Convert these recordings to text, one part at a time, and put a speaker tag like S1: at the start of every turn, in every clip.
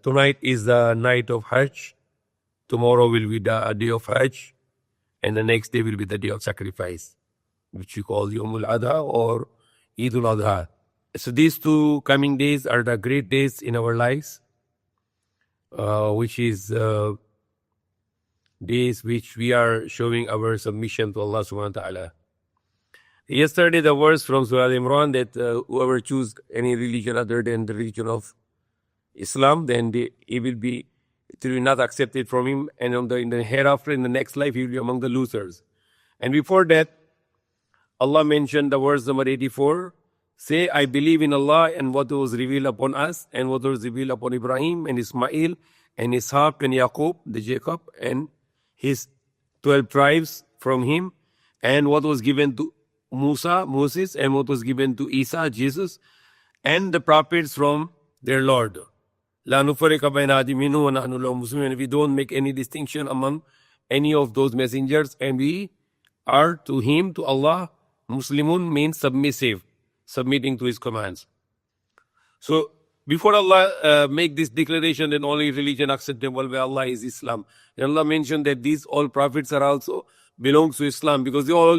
S1: Tonight is the night of Hajj. Tomorrow will be the day of Hajj. And the next day will be the day of sacrifice, which we call Yom al Adha or Eid al Adha. So these two coming days are the great days in our lives, which is days which we are showing our submission to Allah SWT. Yesterday, the verse from Surah Al Imran that whoever choose any religion other than the religion of Islam, then it will be not accepted from him, and in the hereafter, in the next life, he will be among the losers. And before that, Allah mentioned the verse number 84. Say, I believe in Allah and what was revealed upon us and what was revealed upon Ibrahim and Ismail and Ishaq and Yaqub, the Jacob, and his 12 tribes from him, and what was given to Moses, and what was given to Isa, Jesus, and the prophets from their Lord. La nufarriqa bayna ahadin minhum wa nahnu lahu muslimun. We don't make any distinction among any of those messengers, and we are to him, to Allah. Muslimun means submissive, submitting to his commands. So before Allah make this declaration that only religion acceptable by Allah is Islam, and Allah mentioned that these all prophets are also belongs to Islam, because they all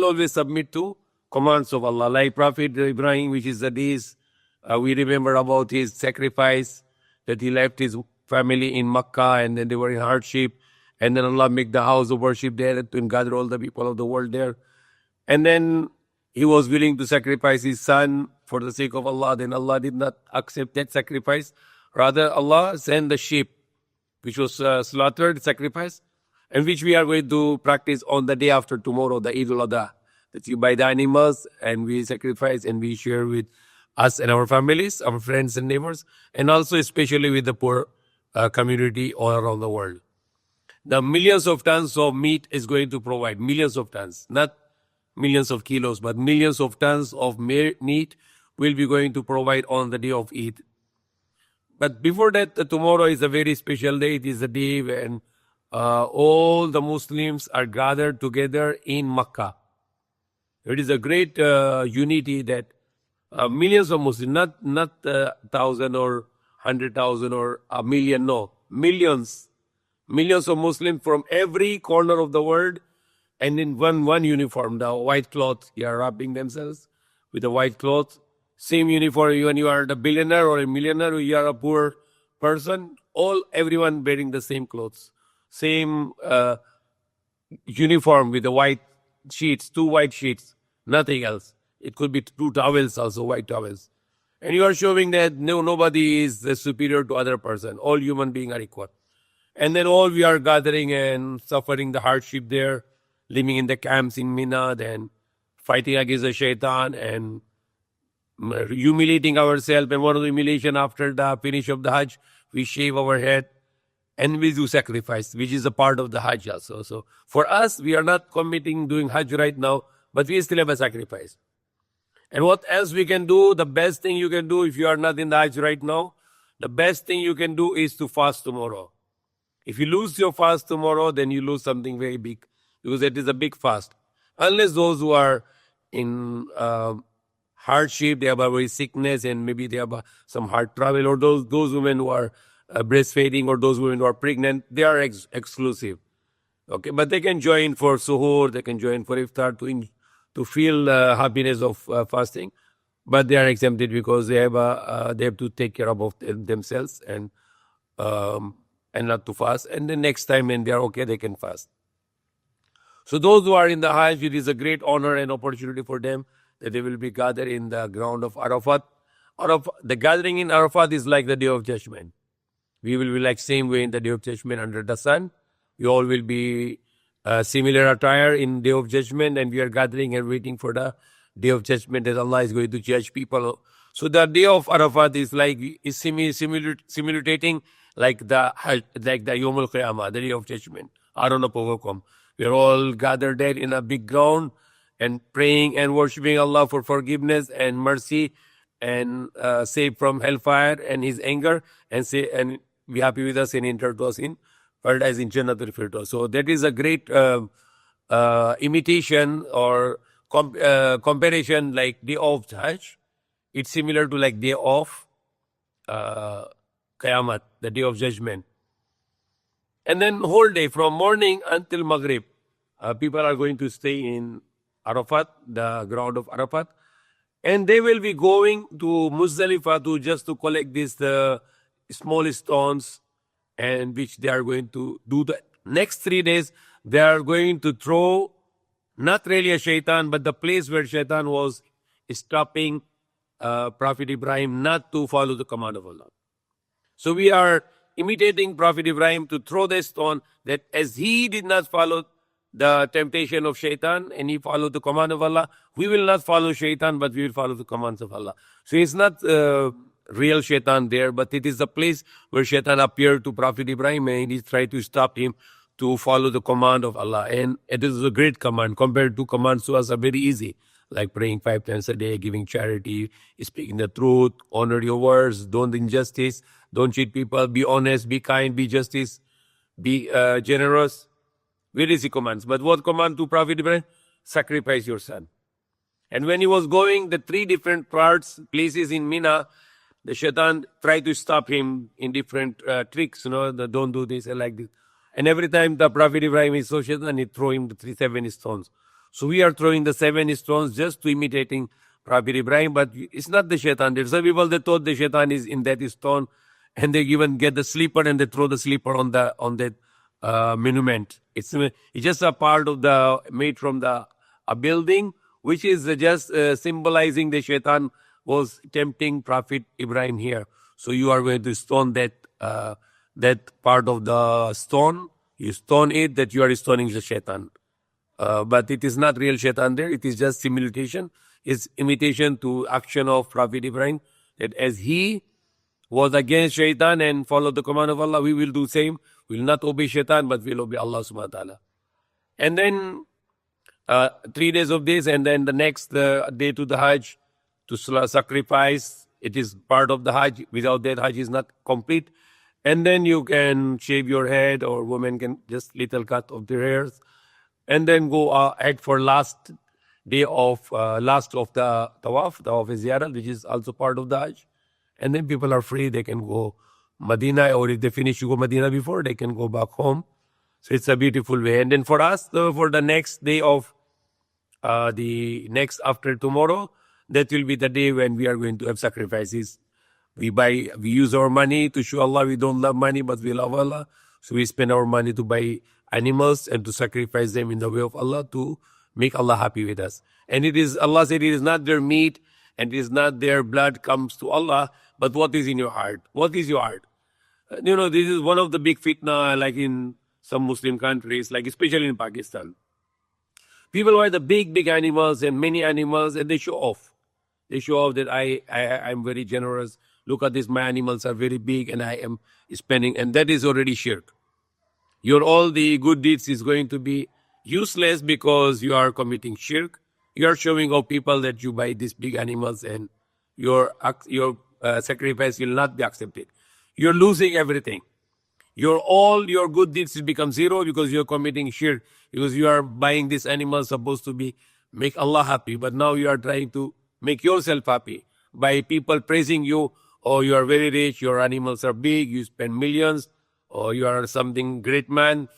S1: always submit to commands of Allah. Like Prophet Ibrahim, which is the days we remember about his sacrifice, that he left his family in Makkah and then they were in hardship, and then Allah make the house of worship there and gather all the people of the world there. And then he was willing to sacrifice his son for the sake of Allah. Then Allah did not accept that sacrifice. Rather, Allah sent the sheep, which was slaughtered, sacrifice, and which we are going to practice on the day after tomorrow, the Eid al Adha. That you buy the animals and we sacrifice and we share with us and our families, our friends and neighbors, and also especially with the poor community all around the world. The millions of tons of meat is going to provide, millions of tons, not millions of kilos, but millions of tons of meat will be going to provide on the day of Eid. But before that, tomorrow is a very special day. It is a day when all the Muslims are gathered together in Makkah. It is a great unity that millions of Muslims, not 1,000 or 100,000 or a million, no, millions of Muslims from every corner of the world, and in one uniform, the white cloth, they are wrapping themselves with the white cloth. Same uniform when you are the billionaire or a millionaire, or you are a poor person, everyone wearing the same clothes. Same uniform with the white sheets, 2 white sheets, nothing else. It could be 2 towels also, white towels. And you are showing that nobody is superior to other person. All human beings are equal. And then all we are gathering and suffering the hardship there, living in the camps in Mina, then fighting against the shaitan and humiliating ourselves. And one of the humiliation after the finish of the Hajj, we shave our head and we do sacrifice, which is a part of the Hajj also. So for us, we are not doing Hajj right now, but we still have a sacrifice. And what else we can do? The best thing you can do if you are not in the Hajj right now, the best thing you can do is to fast tomorrow. If you lose your fast tomorrow, then you lose something very big, because it is a big fast. Unless those who are in hardship, they have a very sickness and maybe they have some hard travel, or those women who are breastfeeding, or those women who are pregnant, they are exclusive. Okay, but they can join for suhoor, they can join for iftar to feel happiness of fasting, but they are exempted because they have to take care of themselves and not to fast. And the next time when they are okay, they can fast. So those who are in the Hajj, it is a great honor and opportunity for them that they will be gathered in the ground of Arafat. The gathering in Arafat is like the Day of Judgment. We will be like same way in the Day of Judgment under the sun. We all will be similar attire in Day of Judgment, and we are gathering and waiting for the Day of Judgment that Allah is going to judge people. So the Day of Arafat is simulating like the Yom al Qiyamah, the Day of Judgment. Aron Opovokom. We are all gathered there in a big ground and praying and worshiping Allah for forgiveness and mercy and save from hellfire and His anger, and be happy with us and enter to us in paradise in Jannatul Firdaus. So that is a great imitation or comparison, like Day of Hajj. It's similar to like Day of Qiyamah, the day of judgment. And then whole day, from morning until Maghrib, people are going to stay in Arafat, the ground of Arafat. And they will be going to Muzdalifah just to collect these small stones, and which they are going to do the next 3 days. They are going to throw, not really a shaitan, but the place where shaitan was stopping Prophet Ibrahim not to follow the command of Allah. So we are imitating Prophet Ibrahim to throw the stone, that as he did not follow the temptation of shaitan and he followed the command of Allah, we will not follow shaitan, but we will follow the commands of Allah. So it's not real shaitan there, but it is the place where shaitan appeared to Prophet Ibrahim and he tried to stop him to follow the command of Allah. And it is a great command compared to commands to us are very easy, like praying 5 times a day, giving charity, speaking the truth, honor your words, don't injustice, don't cheat people, be honest, be kind, be justice, be generous. Very easy commands. But what command to Prophet Ibrahim? Sacrifice your son. And when he was going the 3 different places in Mina, the shaitan tried to stop him in different tricks, don't do this and like this. And every time the Prophet Ibrahim is so shaitan, he throw him the 7 stones. So we are throwing the 7 stones just to imitating Prophet Ibrahim, but it's not the shaitan. There's some people that thought the shaitan is in that stone, and they even get the sleeper and they throw the sleeper on that monument. It's just a part of made from a building, which is just symbolizing the shaitan was tempting Prophet Ibrahim here. So you are going to stone that part of the stone. You stone it, that you are stoning the shaitan. But it is not real shaitan there. It is just simulation. It's imitation to action of Prophet Ibrahim, that as he was against shaitan and followed the command of Allah, we will do same. We will not obey shaitan, but we will obey Allah SWT. And then 3 days of this, and then the next day to the Hajj, to sacrifice. It is part of the Hajj. Without that, Hajj is not complete. And then you can shave your head, or women can just little cut of their hairs, and then go ahead for last day of the tawaf is ziyarah, which is also part of the Hajj. And then people are free. They can go Medina, or if they finish to go Medina before, they can go back home. So it's a beautiful way. And then for us, for the next day of the next after tomorrow, that will be the day when we are going to have sacrifices. We use our money to show Allah we don't love money, but we love Allah. So we spend our money to buy animals and to sacrifice them in the way of Allah to make Allah happy with us. And Allah said it is not their meat and it is not their blood comes to Allah, but what is in your heart? What is your heart? This is one of the big fitna, like in some Muslim countries, like especially in Pakistan. People buy the big animals and many animals, and they show off. They show off that I'm very generous. Look at this, my animals are very big and I am spending, and that is already shirk. All the good deeds is going to be useless because you are committing shirk. You are showing off people that you buy these big animals, and your sacrifice will not be accepted. You're losing everything. All your good deeds become zero because you're committing shirk, because you are buying these animals supposed to make Allah happy, but now you are trying to make yourself happy by people praising you. Oh, you are very rich, your animals are big, you spend millions, or you are something great man.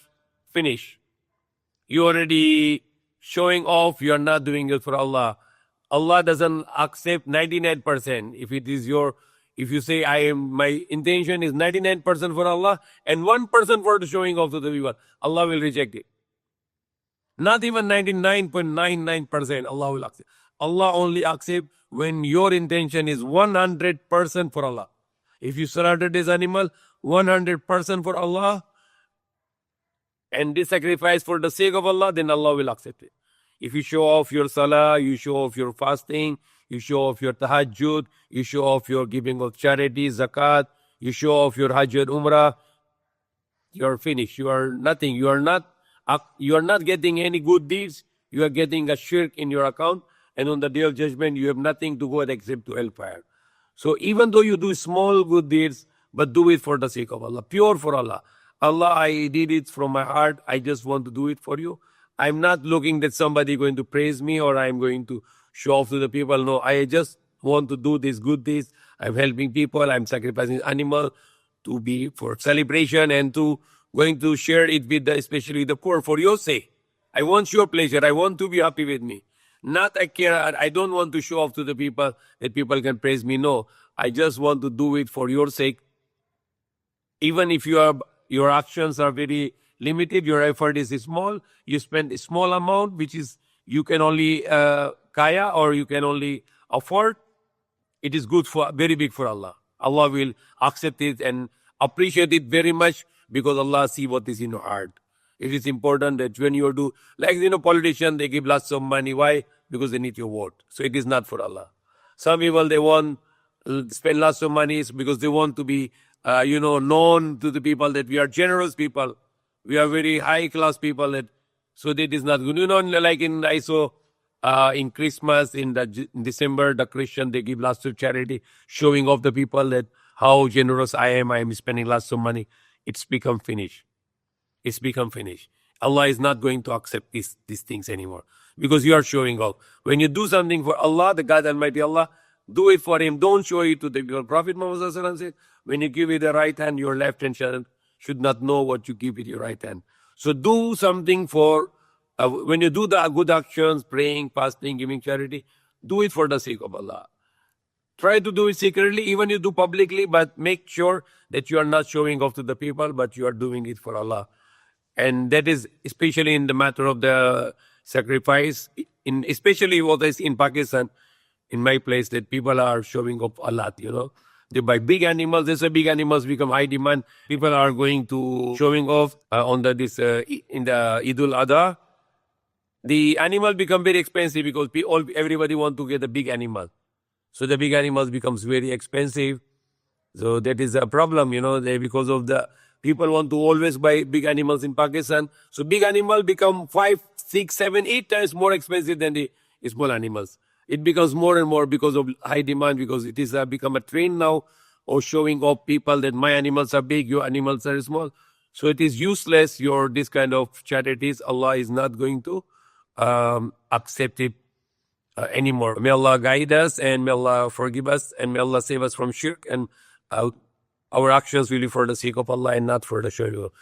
S1: Finish. You already showing off, you are not doing it for Allah. Allah doesn't accept 99%. If you say my intention is 99% for Allah and 1% for the showing off to the people, Allah will reject it. Not even 99.99% Allah will accept. Allah only accept when your intention is 100% for Allah. If you surrender this animal 100% for Allah and this sacrifice for the sake of Allah, then Allah will accept it. If you show off your salah, you show off your fasting, you show off your tahajjud, you show off your giving of charity, zakat, you show off your hajj and umrah, you are finished. You are nothing. You are not getting any good deeds. You are getting a shirk in your account, and on the day of judgment, you have nothing to go except to hellfire. So even though you do small good deeds, but do it for the sake of Allah, pure for Allah. Allah, I did it from my heart. I just want to do it for you. I'm not looking that somebody going to praise me or I'm going to show off to the people. No, I just want to do these good deeds. I'm helping people. I'm sacrificing animal to be for celebration and to going to share it with especially the poor for your sake. I want your pleasure. I want to be happy with me. Not I care. I don't want to show off to the people that people can praise me. No, I just want to do it for your sake. Even if your actions are very limited, your effort is small. You spend a small amount, which is you can only kaya or you can only afford. It is good for very big for Allah. Allah will accept it and appreciate it very much because Allah see what is in your heart. It is important that when you do, like politicians, they give lots of money. Why? Because they need your vote. So it is not for Allah. Some people, they want spend lots of money because they want to be, known to the people that we are generous people. We are very high class people. So that is not good. Like I saw in Christmas, in December, the Christian, they give lots of charity, showing off the people that how generous I am. I am spending lots of money. It's become finished. It's become finished. Allah is not going to accept these things anymore because you are showing off. When you do something for Allah, the God Almighty Allah, do it for Him. Don't show it to the people. Prophet Muhammad said, when you give with the right hand, your left hand should not know what you give with your right hand. So do something for, when you do the good actions, praying, fasting, giving charity, do it for the sake of Allah. Try to do it secretly, even you do publicly, but make sure that you are not showing off to the people, but you are doing it for Allah. And that is especially in the matter of the sacrifice, especially what is in Pakistan, in my place, that people are showing off a lot, They buy big animals. They say big animals become high demand. People are going to showing off in the Eid al Adha. The animal become very expensive because everybody want to get a big animal. So the big animals becomes very expensive. So that is a problem, because of the people want to always buy big animals in Pakistan. So big animal become 5, 6, 7, 8 times more expensive than the small animals. It becomes more and more because of high demand, because it is become a trend now of showing off people that my animals are big, your animals are small. So it is useless, this kind of charities. Allah is not going to accept it anymore. May Allah guide us and may Allah forgive us and may Allah save us from shirk and our actions really for the sake of Allah and not for the show.